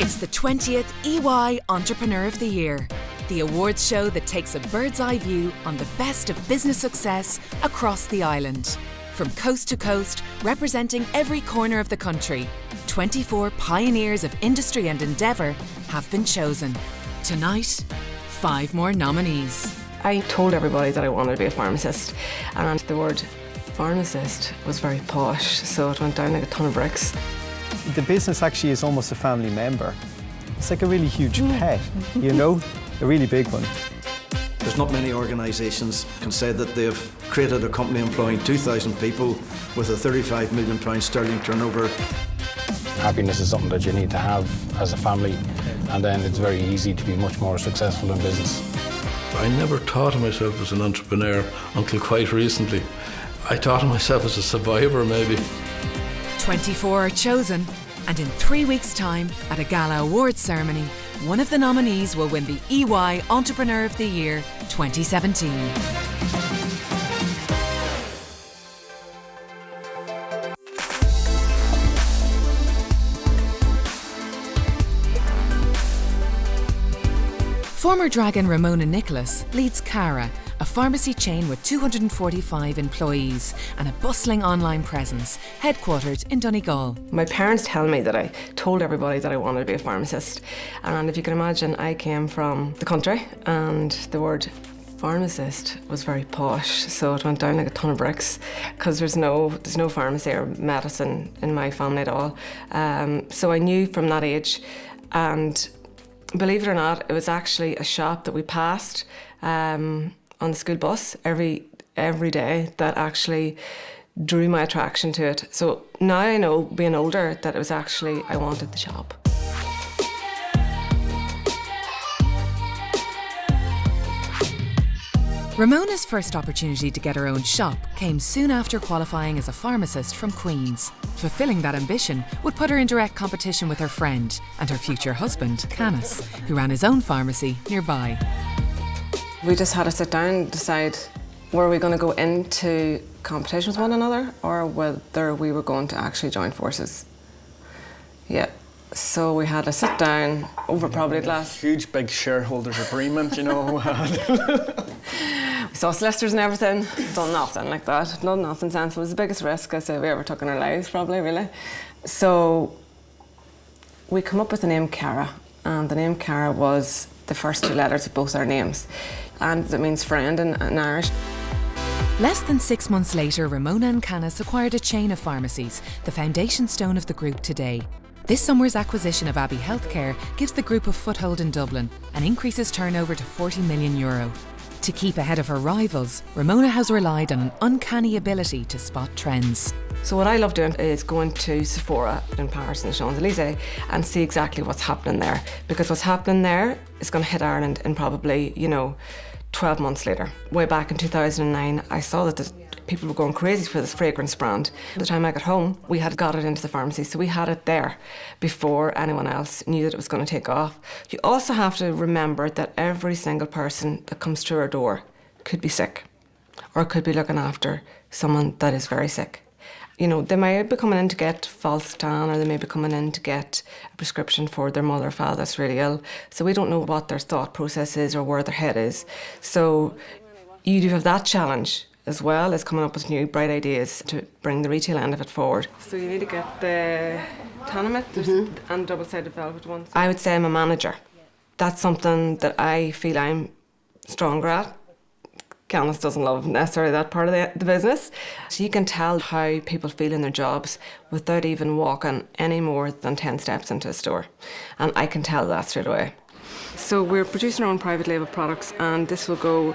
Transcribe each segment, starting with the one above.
It's the 20th EY Entrepreneur of the Year, the awards show that takes a bird's eye view on the best of business success across the island. From coast to coast, representing every corner of the country, 24 pioneers of industry and endeavour have been chosen. Tonight, 5 more nominees. I told everybody that I wanted to be a pharmacist, and the word pharmacist was very posh, so it went down like a ton of bricks. The business actually is almost a family member. It's like a really huge pet, you know, a really big one. There's not many organisations can say that they've created a company employing 2,000 people with a £35 million sterling turnover. Happiness is something that you need to have as a family, and then it's very easy to be much more successful in business. I never thought of myself as an entrepreneur until quite recently. I thought of myself as a survivor, maybe. 24 are chosen, and in 3 weeks' time, at a gala awards ceremony, one of the nominees will win the EY Entrepreneur of the Year 2017. Former Dragon Ramona Nicholas leads Cara, a pharmacy chain with 245 employees and a bustling online presence, headquartered in Donegal. My parents tell me that I told everybody that I wanted to be a pharmacist, and if you can imagine, I came from the country and the word pharmacist was very posh, so it went down like a ton of bricks because there's no pharmacy or medicine in my family at all. So I knew from that age, and believe it or not, it was actually a shop that we passed on the school bus every day that actually drew my attraction to it. So now I know, being older, that it was actually, I wanted the shop. Ramona's first opportunity to get her own shop came soon after qualifying as a pharmacist from Queen's. Fulfilling that ambition would put her in direct competition with her friend and her future husband, Canis, who ran his own pharmacy nearby. We just had to sit down and decide, were we going to go into competition with one another or whether we were going to actually join forces. Yeah. So we had to sit down over probably a glass. Huge big shareholders agreement, you know. We saw solicitors and everything, done nothing like that, nothing sensible. It was the biggest risk I say we ever took in our lives, probably, really. So we come up with the name Cara, and the name Cara was the first 2 letters of both our names, and it means friend in Irish. Less than 6 months later, Ramona and Canis acquired a chain of pharmacies, the foundation stone of the group today. This summer's acquisition of Abbey Healthcare gives the group a foothold in Dublin and increases turnover to €40 million. To keep ahead of her rivals, Ramona has relied on an uncanny ability to spot trends. So what I love doing is going to Sephora in Paris and the Champs-Élysées and see exactly what's happening there, because what's happening there is going to hit Ireland in probably, 12 months later. Way back in 2009, I saw that people were going crazy for this fragrance brand. By the time I got home, we had got it into the pharmacy, so we had it there before anyone else knew that it was going to take off. You also have to remember that every single person that comes through our door could be sick or could be looking after someone that is very sick. They may be coming in to get false tan, or they may be coming in to get a prescription for their mother or father that's really ill. So we don't know what their thought process is or where their head is. So you do have that challenge, as well as coming up with new bright ideas to bring the retail end of it forward. So you need to get the Tanamit and double-sided velvet ones. I would say I'm a manager. That's something that I feel I'm stronger at. Canis doesn't love necessarily that part of the business. So you can tell how people feel in their jobs without even walking any more than 10 steps into a store. And I can tell that straight away. So we're producing our own private label products, and this will go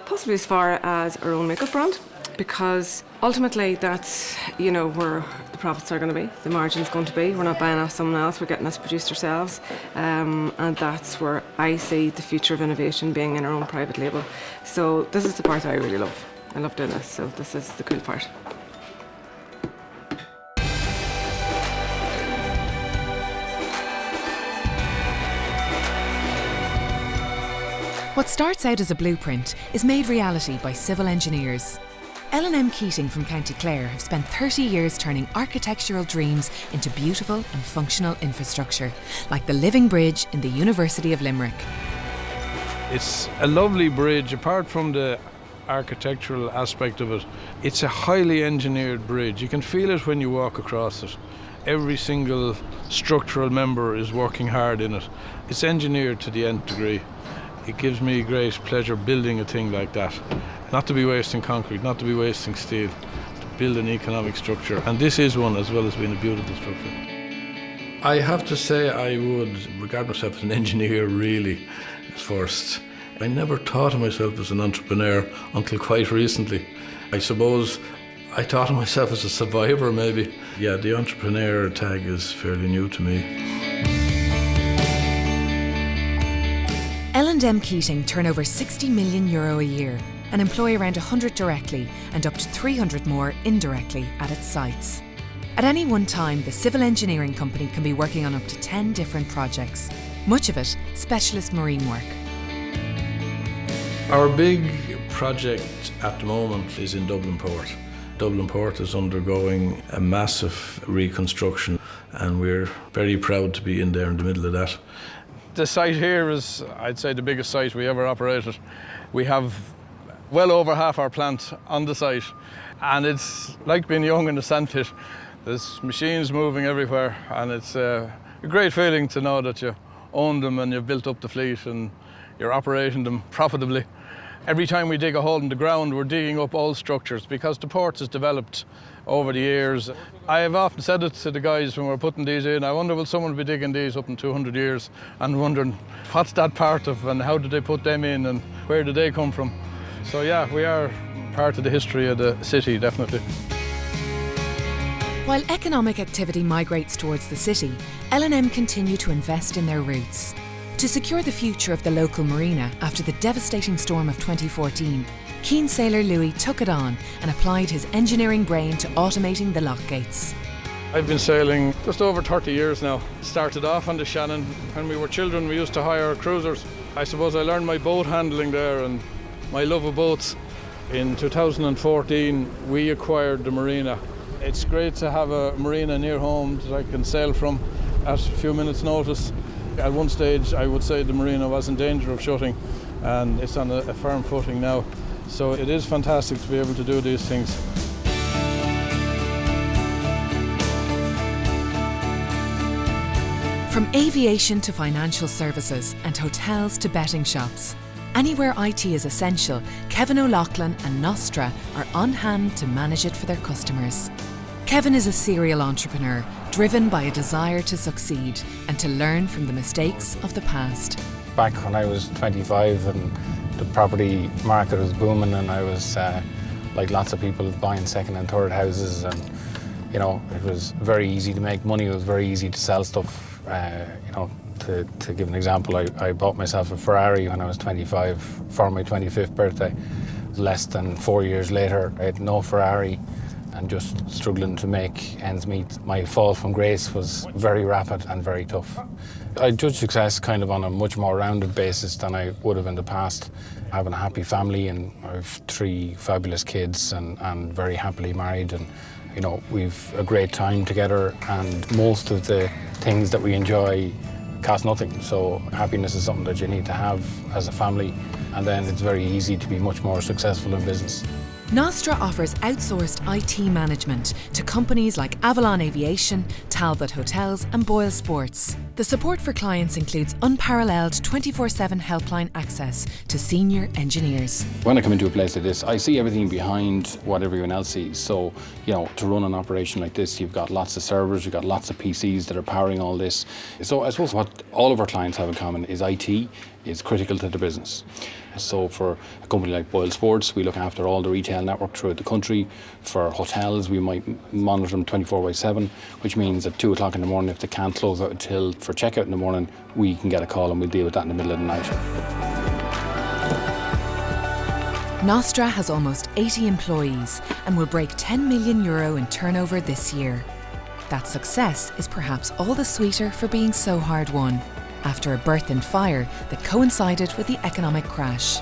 possibly as far as our own makeup brand, because ultimately that's, where the profits are going to be, the margin's going to be. We're not buying off someone else, we're getting this produced ourselves, and that's where I see the future of innovation being in our own private label. So this is the part that I really love. I love doing this, so this is the cool part. What starts out as a blueprint is made reality by civil engineers. L&M Keating from County Clare have spent 30 years turning architectural dreams into beautiful and functional infrastructure, like the Living Bridge in the University of Limerick. It's a lovely bridge, apart from the architectural aspect of it. It's a highly engineered bridge. You can feel it when you walk across it. Every single structural member is working hard in it. It's engineered to the nth degree. It gives me great pleasure building a thing like that. Not to be wasting concrete, not to be wasting steel, to build an economic structure. And this is one, as well as being a beautiful structure. I have to say I would regard myself as an engineer, really, first. I never thought of myself as an entrepreneur until quite recently. I suppose I thought of myself as a survivor, maybe. Yeah, the entrepreneur tag is fairly new to me. L&M Keating turn over €60 million a year and employ around 100 directly and up to 300 more indirectly at its sites. At any one time, the civil engineering company can be working on up to 10 different projects, much of it specialist marine work. Our big project at the moment is in Dublin Port. Dublin Port is undergoing a massive reconstruction, and we're very proud to be in there in the middle of that. The site here is, I'd say, the biggest site we ever operated. We have well over half our plant on the site, and it's like being young in the sandpit. There's machines moving everywhere, and it's a great feeling to know that you own them and you've built up the fleet and you're operating them profitably. Every time we dig a hole in the ground, we're digging up old structures because the port has developed over the years. I have often said it to the guys when we're putting these in, I wonder will someone be digging these up in 200 years and wondering what's that part of and how did they put them in and where did they come from? So yeah, we are part of the history of the city, definitely. While economic activity migrates towards the city, L&M continue to invest in their roots. To secure the future of the local marina after the devastating storm of 2014, keen sailor Louis took it on and applied his engineering brain to automating the lock gates. I've been sailing just over 30 years now. Started off on the Shannon. When we were children, we used to hire cruisers. I suppose I learned my boat handling there and my love of boats. In 2014, we acquired the marina. It's great to have a marina near home that I can sail from at a few minutes' notice. At one stage, I would say the marina was in danger of shutting, and it's on a firm footing now. So it is fantastic to be able to do these things. From aviation to financial services and hotels to betting shops, anywhere IT is essential, Kevin O'Loughlin and Nostra are on hand to manage it for their customers. Kevin is a serial entrepreneur, driven by a desire to succeed and to learn from the mistakes of the past. Back when I was 25 and the property market was booming and I was, like lots of people, buying second and third houses, and you know, it was very easy to make money, it was very easy to sell stuff. You know, to give an example, I bought myself a Ferrari when I was 25 for my 25th birthday. Less than 4 years later, I had no Ferrari and just struggling to make ends meet. My fall from grace was very rapid and very tough. I judge success kind of on a much more rounded basis than I would have in the past. Having a happy family, and I have 3 fabulous kids and very happily married, and you know, we've a great time together, and most of the things that we enjoy cost nothing. So happiness is something that you need to have as a family, and then it's very easy to be much more successful in business. Nostra offers outsourced IT management to companies like Avalon Aviation, Talbot Hotels and Boyle Sports. The support for clients includes unparalleled 24/7 helpline access to senior engineers. When I come into a place like this, I see everything behind what everyone else sees. So, you know, to run an operation like this, you've got lots of servers, you've got lots of PCs that are powering all this. So I suppose what all of our clients have in common is IT is critical to the business. So for a company like Boyle Sports, we look after all the retail network throughout the country. For hotels, we might monitor them 24/7, which means at 2 o'clock in the morning, if they can't close out until for checkout in the morning, we can get a call and we'll deal with that in the middle of the night. Nostra has almost 80 employees and will break €10 million in turnover this year. That success is perhaps all the sweeter for being so hard won, after a birth and fire that coincided with the economic crash.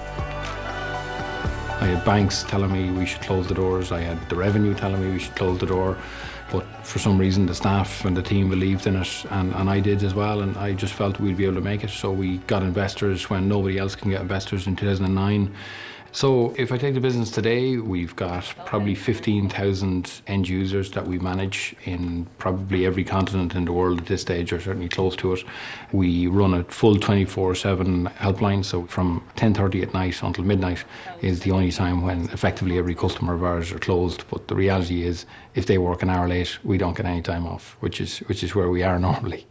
I had banks telling me we should close the doors. I had the revenue telling me we should close the door. But for some reason, the staff and the team believed in it, and I did as well, and I just felt we'd be able to make it. So we got investors when nobody else can get investors in 2009. So if I take the business today, we've got probably 15,000 end users that we manage in probably every continent in the world at this stage, or certainly close to it. We run a full 24/7 helpline, so from 10:30 at night until midnight is the only time when effectively every customer of ours are closed. But the reality is, if they work an hour late, we don't get any time off, which is where we are normally.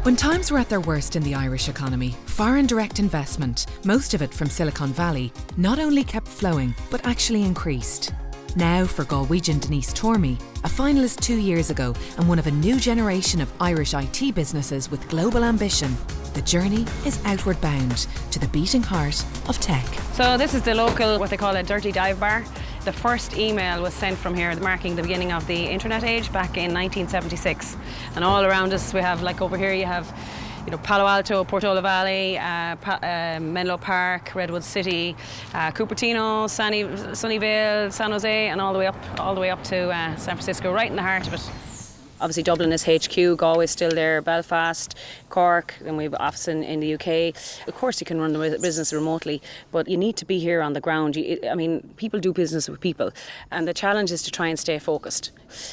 When times were at their worst in the Irish economy, foreign direct investment, most of it from Silicon Valley, not only kept flowing, but actually increased. Now for Galwegian Denise Tormey, a finalist 2 years ago and one of a new generation of Irish IT businesses with global ambition, the journey is outward bound to the beating heart of tech. So this is the local, what they call a dirty dive bar. The first email was sent from here, marking the beginning of the internet age back in 1976. And all around us, we have, like over here, you have, Palo Alto, Portola Valley, Menlo Park, Redwood City, Cupertino, Sunnyvale, San Jose, and all the way up to San Francisco, right in the heart of it. Obviously Dublin is HQ, Galway's still there, Belfast, Cork, and we have an office in the UK. Of course you can run the business remotely, but you need to be here on the ground. People do business with people, and the challenge is to try and stay focused.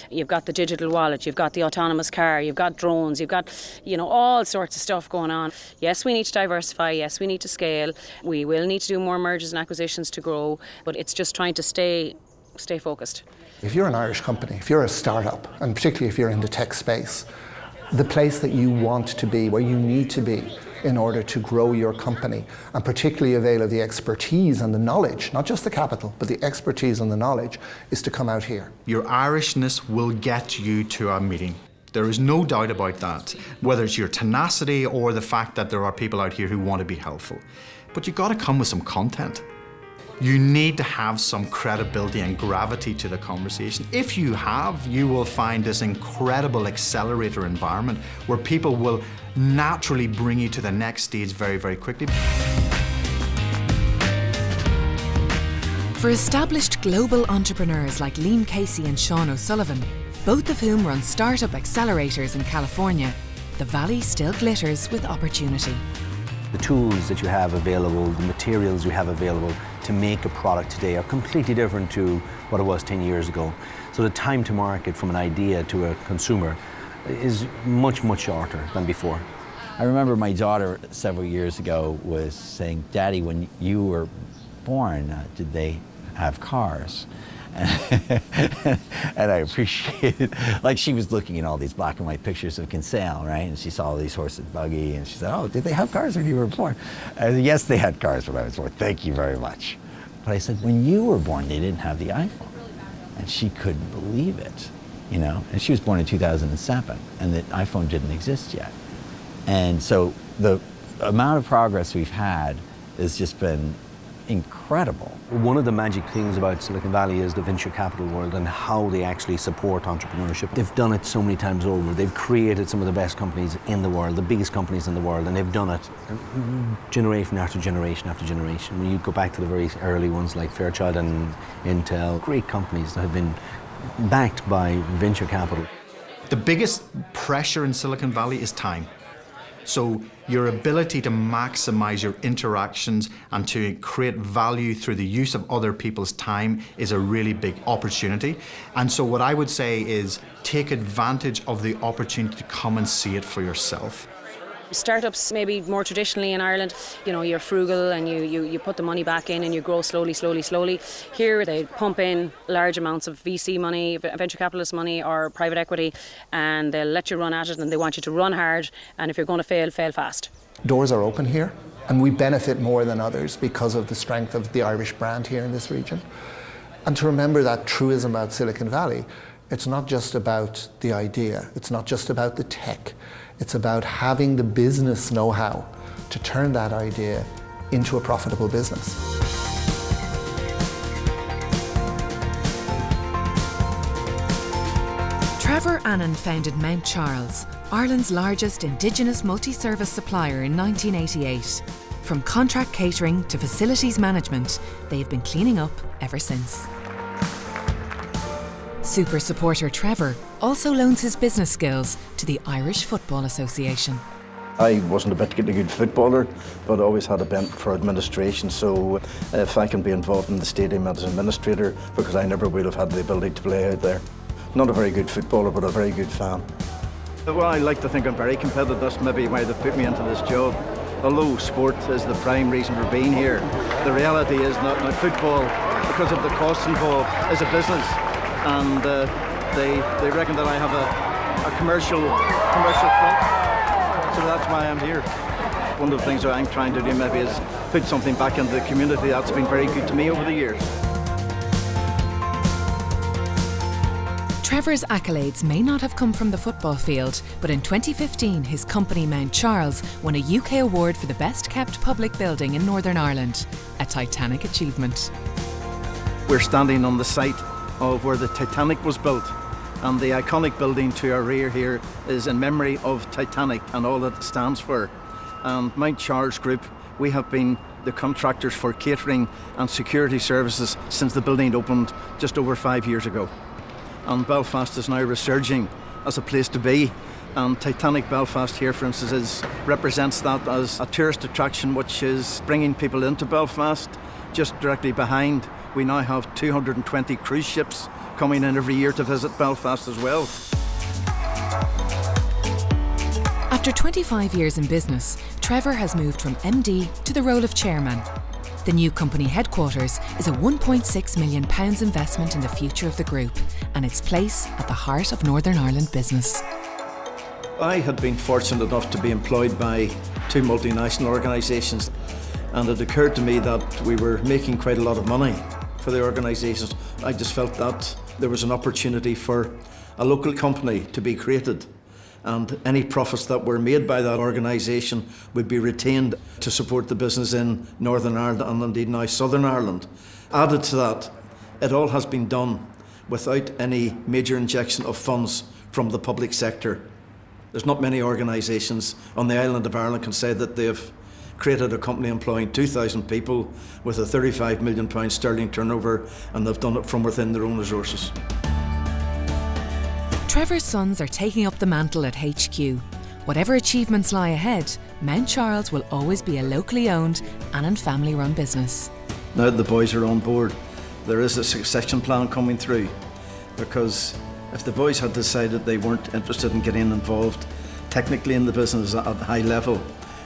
You've got the digital wallet, you've got the autonomous car, you've got drones, you've got all sorts of stuff going on. Yes, we need to diversify, yes, we need to scale, we will need to do more mergers and acquisitions to grow, but it's just trying to stay focused. If you're an Irish company, if you're a startup, and particularly if you're in the tech space, the place that you want to be, where you need to be in order to grow your company, and particularly avail of the expertise and the knowledge, not just the capital, but the expertise and the knowledge, is to come out here. Your Irishness will get you to a meeting. There is no doubt about that, whether it's your tenacity or the fact that there are people out here who want to be helpful. But you've got to come with some content. You need to have some credibility and gravity to the conversation. If you have, you will find this incredible accelerator environment where people will naturally bring you to the next stage very, very quickly. For established global entrepreneurs like Liam Casey and Sean O'Sullivan, both of whom run startup accelerators in California, the Valley still glitters with opportunity. The tools that you have available, the materials you have available to make a product today are completely different to what it was 10 years ago. So the time to market from an idea to a consumer is much, much shorter than before. I remember my daughter several years ago was saying, "Daddy, when you were born, did they have cars?" And I appreciated, like she was looking at all these black and white pictures of Kinsale, right? And she saw all these horses and buggy, and she said, "Oh, did they have cars when you were born?" I said, "Yes, they had cars when I was born. Thank you very much." But I said, "When you were born, they didn't have the iPhone." And she couldn't believe it, And she was born in 2007, and the iPhone didn't exist yet. And so the amount of progress we've had has just been incredible. One of the magic things about Silicon Valley is the venture capital world and how they actually support entrepreneurship. They've done it so many times over. They've created some of the best companies in the world, the biggest companies in the world, and they've done it generation after generation after generation. When you go back to the very early ones like Fairchild and Intel, great companies that have been backed by venture capital. The biggest pressure in Silicon Valley is time. So your ability to maximize your interactions and to create value through the use of other people's time is a really big opportunity. And so what I would say is take advantage of the opportunity to come and see it for yourself. Startups, maybe more traditionally in Ireland, you're frugal and you put the money back in and you grow slowly. Here they pump in large amounts of VC money, venture capitalist money or private equity, and they'll let you run at it and they want you to run hard, and if you're going to fail fast. Doors are open here, and we benefit more than others because of the strength of the Irish brand here in this region. And to remember that truism about Silicon Valley, it's not just about the idea, it's not just about the tech. It's about having the business know-how to turn that idea into a profitable business. Trevor Annan founded Mount Charles, Ireland's largest Indigenous multi-service supplier in 1988. From contract catering to facilities management, they have been cleaning up ever since. Super supporter Trevor also loans his business skills to the Irish Football Association. I wasn't a particularly good footballer, but I always had a bent for administration, so if I can be involved in the stadium as an administrator, because I never would have had the ability to play out there. Not a very good footballer, but a very good fan. Well, I like to think I'm very competitive. That's maybe why they put me into this job. Although sport is the prime reason for being here, the reality is not football, because of the costs involved, is a business, and they reckon that I have a commercial front. So that's why I'm here. One of the things that I'm trying to do maybe is put something back into the community that's been very good to me over the years. Trevor's accolades may not have come from the football field, but in 2015 his company Mount Charles won a UK award for the best kept public building in Northern Ireland, a titanic achievement. We're standing on the site of where the Titanic was built. And the iconic building to our rear here is in memory of Titanic and all that it stands for. And Mount Charles Group, we have been the contractors for catering and security services since the building opened just over 5 years ago. And Belfast is now resurging as a place to be. And Titanic Belfast here, for instance, represents that as a tourist attraction which is bringing people into Belfast. Just directly behind, we now have 220 cruise ships coming in every year to visit Belfast as well. After 25 years in business, Trevor has moved from MD to the role of chairman. The new company headquarters is a £1.6 million investment in the future of the group and its place at the heart of Northern Ireland business. I had been fortunate enough to be employed by two multinational organisations, and it occurred to me that we were making quite a lot of money for the organisations. I just felt that there was an opportunity for a local company to be created, and any profits that were made by that organisation would be retained to support the business in Northern Ireland and indeed now Southern Ireland. Added to that, it all has been done without any major injection of funds from the public sector. There's not many organisations on the island of Ireland can say that they've created a company employing 2,000 people with a £35 million sterling turnover, and they've done it from within their own resources. Trevor's sons are taking up the mantle at HQ. Whatever achievements lie ahead, Mount Charles will always be a locally owned Annan family-run business. Now that the boys are on board, there is a succession plan coming through, because if the boys had decided they weren't interested in getting involved technically in the business at a high level,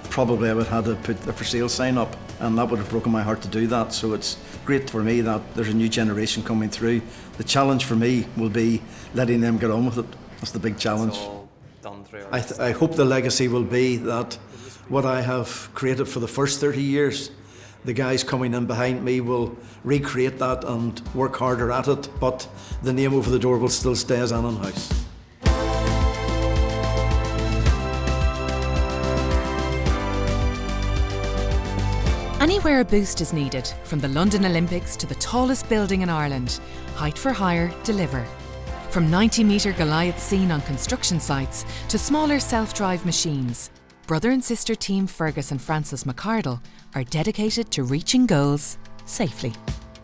probably I would have had to put the for sale sign up, and that would have broken my heart to do that. So it's great for me that there's a new generation coming through. The challenge for me will be letting them get on with it. That's the big challenge. I hope the legacy will be that what I have created for the first 30 years, the guys coming in behind me will recreate that and work harder at it, but the name over the door will still stay as Annan House. Anywhere a boost is needed, from the London Olympics to the tallest building in Ireland, Height for Hire deliver. From 90-metre Goliaths seen on construction sites to smaller self-drive machines, brother and sister team Fergus and Francis McCardle are dedicated to reaching goals safely.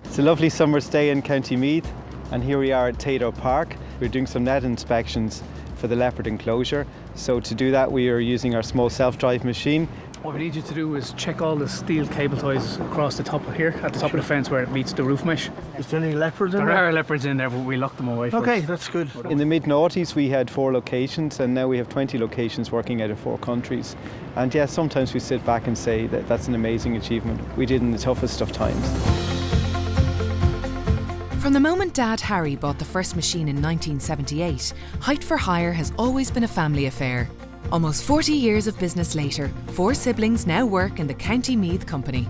It's a lovely summer's day in County Meath, and here we are at Tato Park. We're doing some net inspections for the leopard enclosure. So to do that, we are using our small self-drive machine. What we need you to do is check all the steel cable ties across the top of here, at the top of the fence where it meets the roof mesh. Is there any leopards in there? There are leopards in there, but we locked them away first. Okay, that's good. In the mid-noughties we had 4 locations, and now we have 20 locations working out of 4 countries. And yes, sometimes we sit back and say that that's an amazing achievement we did in the toughest of times. From the moment Dad Harry bought the first machine in 1978, Height for Hire has always been a family affair. Almost 40 years of business later, 4 siblings now work in the County Meath company.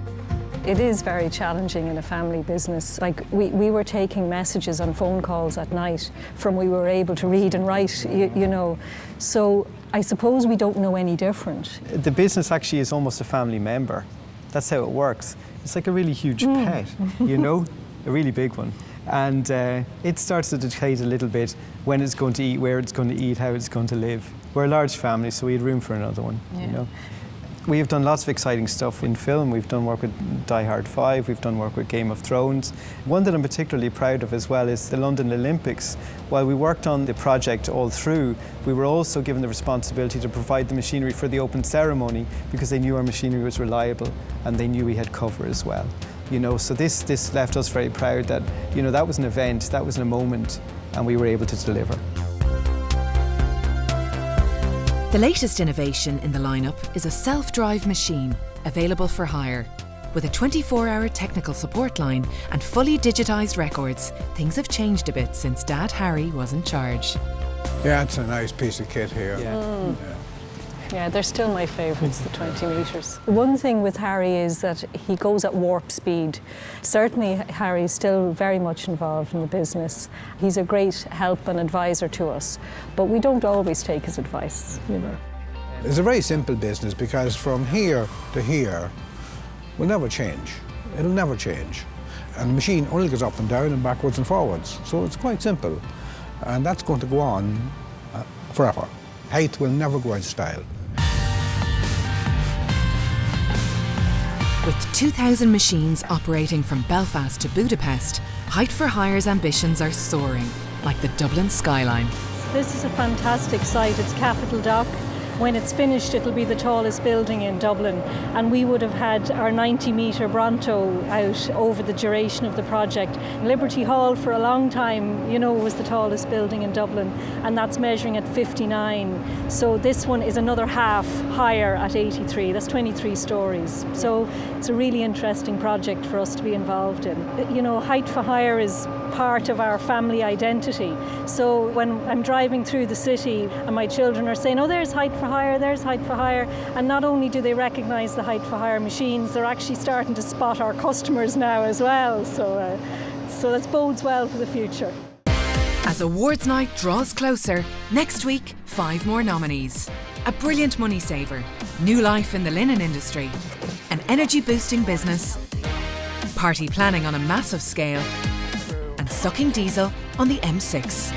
It is very challenging in a family business. Like we were taking messages on phone calls at night from we were able to read and write, you know. So I suppose we don't know any different. The business actually is almost a family member. That's how it works. It's like a really huge pet, you know, a really big one. And it starts to dictate a little bit when it's going to eat, where it's going to eat, how it's going to live. We're a large family, so we had room for another one. You know. We've done lots of exciting stuff in film. We've done work with Die Hard 5, we've done work with Game of Thrones. One that I'm particularly proud of as well is the London Olympics. While we worked on the project all through, we were also given the responsibility to provide the machinery for the open ceremony because they knew our machinery was reliable and they knew we had cover as well. You know, so this left us very proud that, you know, that was an event, that was a moment, and we were able to deliver. The latest innovation in the lineup is a self-drive machine available for hire. With a 24-hour technical support line and fully digitised records, things have changed a bit since Dad Harry was in charge. Yeah, it's a nice piece of kit here. Yeah, they're still my favourites, the 20 metres. One thing with Harry is that he goes at warp speed. Certainly Harry's still very much involved in the business. He's a great help and advisor to us, but we don't always take his advice, you know. It's a very simple business because from here to here will never change. It'll never change. And the machine only goes up and down and backwards and forwards. So it's quite simple. And that's going to go on forever. Height will never go out of style. With 2,000 machines operating from Belfast to Budapest, Height for Hire's ambitions are soaring, like the Dublin skyline. This is a fantastic site. It's Capitol Dock. When it's finished, it'll be the tallest building in Dublin, and we would have had our 90-metre Bronto out over the duration of the project. Liberty Hall for a long time, you know, was the tallest building in Dublin, and that's measuring at 59. So this one is another half higher at 83. That's 23 stories. So it's a really interesting project for us to be involved in. You know, Height for Hire is part of our family identity. So when I'm driving through the city and my children are saying, oh, there's Height for Hire, there's Height for Hire, and not only do they recognise the Height for Hire machines, they're actually starting to spot our customers now as well. So that bodes well for the future. As awards night draws closer, next week, 5 more nominees. A brilliant money saver, new life in the linen industry, an energy boosting business, party planning on a massive scale, and sucking diesel on the M6.